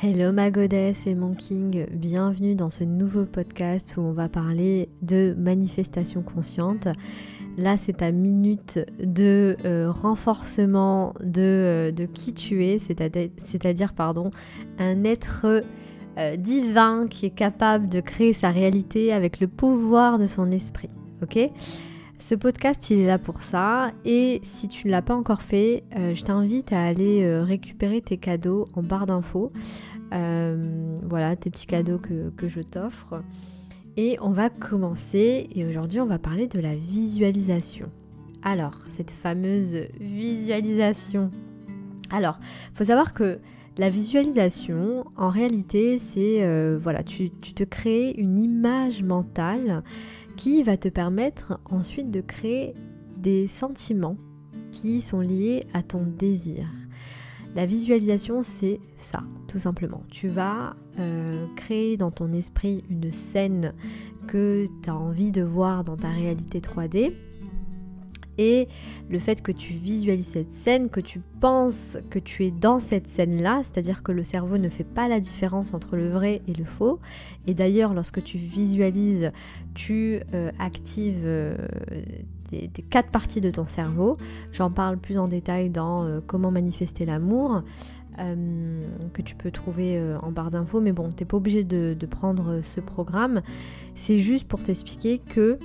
Hello ma goddess et mon king, bienvenue dans ce nouveau podcast où on va parler de manifestation consciente. Là c'est ta minute de renforcement de qui tu es, c'est-à-dire un être divin qui est capable de créer sa réalité avec le pouvoir de son esprit, ok ? Ce podcast, il est là pour ça et si tu ne l'as pas encore fait, je t'invite à aller récupérer tes cadeaux en barre d'infos. Voilà, tes petits cadeaux que je t'offre. Et on va commencer et aujourd'hui, on va parler de la visualisation. Alors, cette fameuse visualisation. Alors, il faut savoir que la visualisation, en réalité, c'est, tu te crées une image mentale qui va te permettre ensuite de créer des sentiments qui sont liés à ton désir. La visualisation, c'est ça, tout simplement. Tu vas créer dans ton esprit une scène que tu as envie de voir dans ta réalité 3D. Et le fait que tu visualises cette scène, que tu penses que tu es dans cette scène-là, c'est-à-dire que le cerveau ne fait pas la différence entre le vrai et le faux. Et d'ailleurs, lorsque tu visualises, tu actives des 4 parties de ton cerveau. J'en parle plus en détail dans comment manifester l'amour, que tu peux trouver en barre d'infos. Mais bon, tu n'es pas obligé de prendre ce programme. C'est juste pour t'expliquer que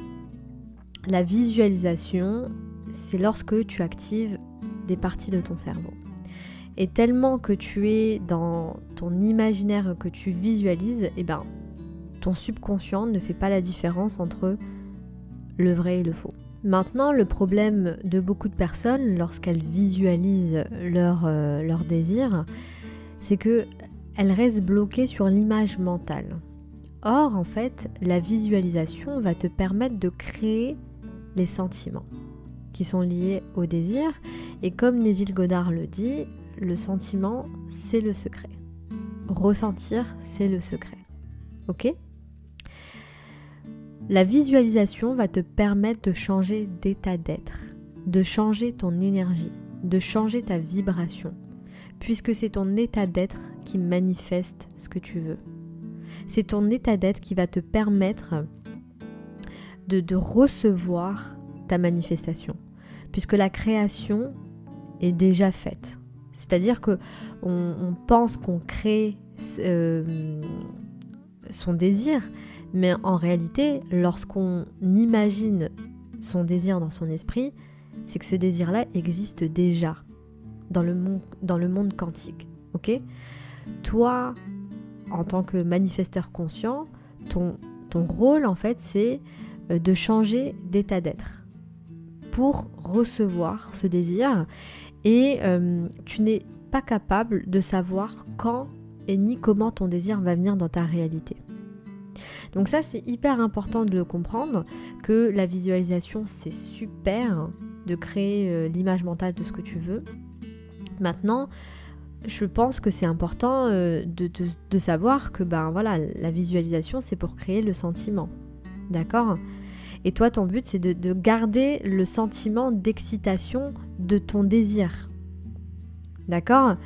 la visualisation, c'est lorsque tu actives des parties de ton cerveau. Et tellement que tu es dans ton imaginaire que tu visualises, ton subconscient ne fait pas la différence entre le vrai et le faux. Maintenant, le problème de beaucoup de personnes lorsqu'elles visualisent leur désir, c'est qu'elles restent bloquées sur l'image mentale. Or, en fait, la visualisation va te permettre de créer les sentiments qui sont liés au désir. Et comme Neville Goddard le dit, le sentiment, c'est le secret. Ressentir, c'est le secret. Ok ? La visualisation va te permettre de changer d'état d'être, de changer ton énergie, de changer ta vibration, puisque c'est ton état d'être qui manifeste ce que tu veux. C'est ton état d'être qui va te permettre de recevoir ta manifestation, puisque la création est déjà faite. C'est-à-dire que on pense qu'on crée son désir, mais en réalité, lorsqu'on imagine son désir dans son esprit, c'est que ce désir-là existe déjà dans le monde quantique. Ok ? Toi, en tant que manifesteur conscient, ton rôle, en fait, c'est de changer d'état d'être pour recevoir ce désir et tu n'es pas capable de savoir quand et ni comment ton désir va venir dans ta réalité. Donc ça, c'est hyper important de le comprendre, que la visualisation, c'est super de créer l'image mentale de ce que tu veux. Maintenant, je pense que c'est important de savoir que la visualisation, c'est pour créer le sentiment. D'accord ? Et toi, ton but, c'est de garder le sentiment d'excitation de ton désir. D'accord ?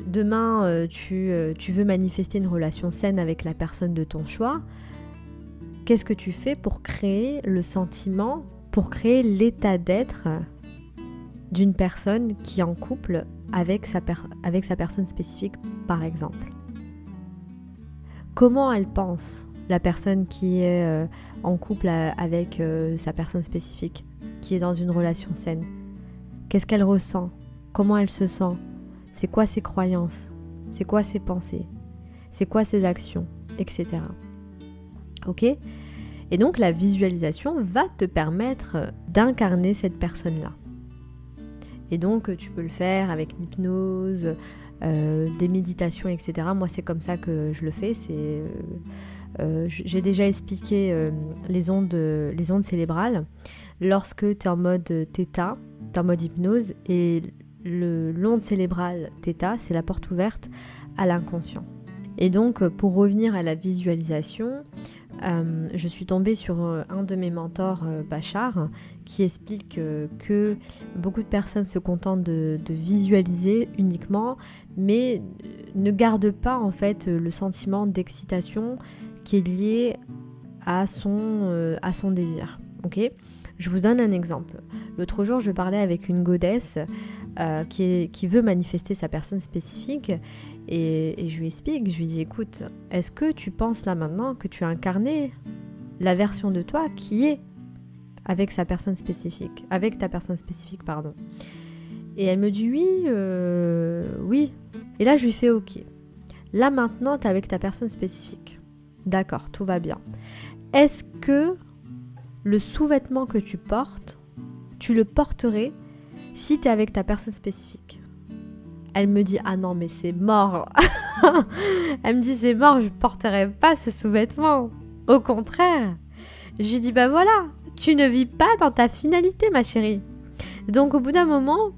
Demain, tu veux manifester une relation saine avec la personne de ton choix. Qu'est-ce que tu fais pour créer le sentiment, pour créer l'état d'être d'une personne qui est en couple avec sa personne spécifique, par exemple ? Comment elle pense ? La personne qui est en couple avec sa personne spécifique, qui est dans une relation saine. Qu'est-ce qu'elle ressent ? Comment elle se sent ? C'est quoi ses croyances ? C'est quoi ses pensées ? C'est quoi ses actions ? Etc. Ok ? Et donc la visualisation va te permettre d'incarner cette personne-là. Et donc tu peux le faire avec l'hypnose, des méditations, etc. Moi c'est comme ça que je le fais, j'ai déjà expliqué les ondes cérébrales. Lorsque tu es en mode Theta, tu es en mode hypnose, et l'onde cérébrale Theta, c'est la porte ouverte à l'inconscient. Et donc, pour revenir à la visualisation, je suis tombée sur un de mes mentors, Bachar, qui explique que beaucoup de personnes se contentent de visualiser uniquement, mais ne gardent pas en fait le sentiment d'excitation qui est lié à son désir. Ok ? Je vous donne un exemple. L'autre jour, je parlais avec une goddess qui veut manifester sa personne spécifique et je lui explique, je lui dis écoute, est-ce que tu penses là maintenant que tu as incarné la version de toi qui est avec ta personne spécifique, pardon. Et elle me dit oui. Et là je lui fais ok. Là maintenant tu es avec ta personne spécifique. D'accord, tout va bien. Est-ce que le sous-vêtement que tu portes, tu le porterais si tu es avec ta personne spécifique? Elle me dit ah non mais c'est mort. Elle me dit c'est mort, je porterai pas ce sous-vêtement. Au contraire. Je lui dis bah voilà, tu ne vis pas dans ta finalité ma chérie. Donc au bout d'un moment,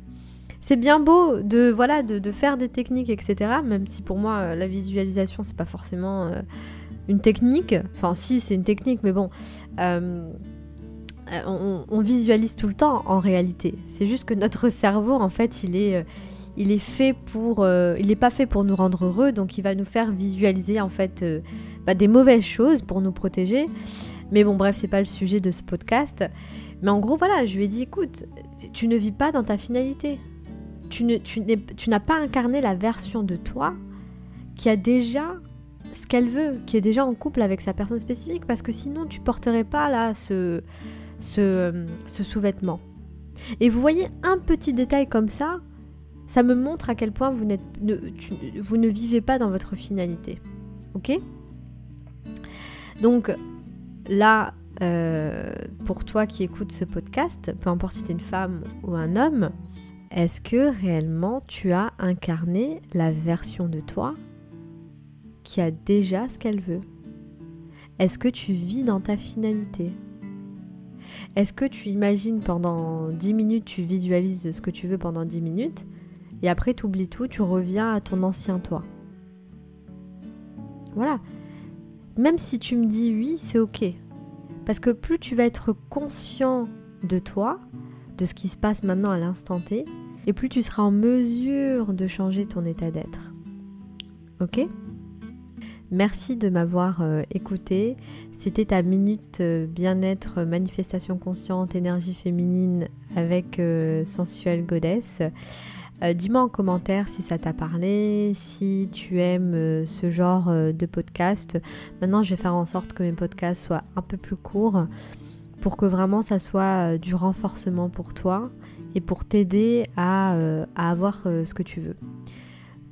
c'est bien beau de faire des techniques etc. Même si pour moi la visualisation c'est pas forcément une technique. Enfin si c'est une technique mais bon. On visualise tout le temps en réalité. C'est juste que notre cerveau en fait il est fait pour, il n'est pas fait pour nous rendre heureux, donc il va nous faire visualiser en fait des mauvaises choses pour nous protéger. Mais bon bref, c'est pas le sujet de ce podcast. Mais en gros voilà, je lui ai dit écoute, tu ne vis pas dans ta finalité. Tu n'as pas incarné la version de toi qui a déjà ce qu'elle veut, qui est déjà en couple avec sa personne spécifique, parce que sinon tu porterais pas là ce sous-vêtement. Et vous voyez un petit détail comme ça me montre à quel point vous ne vivez pas dans votre finalité. Ok ? Donc là, pour toi qui écoutes ce podcast, peu importe si tu es une femme ou un homme, est-ce que réellement tu as incarné la version de toi qui a déjà ce qu'elle veut ? Est-ce que tu vis dans ta finalité ? Est-ce que tu imagines pendant 10 minutes, tu visualises ce que tu veux pendant 10 minutes et après tu oublies tout, tu reviens à ton ancien toi. Voilà. Même si tu me dis oui, c'est ok. Parce que plus tu vas être conscient de toi, de ce qui se passe maintenant à l'instant T, et plus tu seras en mesure de changer ton état d'être. Ok ? Merci de m'avoir écouté. C'était ta minute bien-être, manifestation consciente, énergie féminine avec Sensuelle Goddess. Dis-moi en commentaire si ça t'a parlé, si tu aimes ce genre de podcast. Maintenant, je vais faire en sorte que mes podcasts soient un peu plus courts pour que vraiment ça soit du renforcement pour toi et pour t'aider à avoir ce que tu veux.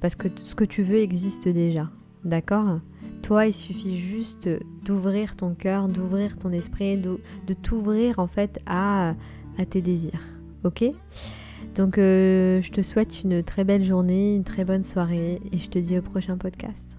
Parce que ce que tu veux existe déjà, d'accord ? Toi, il suffit juste d'ouvrir ton cœur, d'ouvrir ton esprit, de t'ouvrir en fait à tes désirs, ok ? Donc je te souhaite une très belle journée, une très bonne soirée et je te dis au prochain podcast.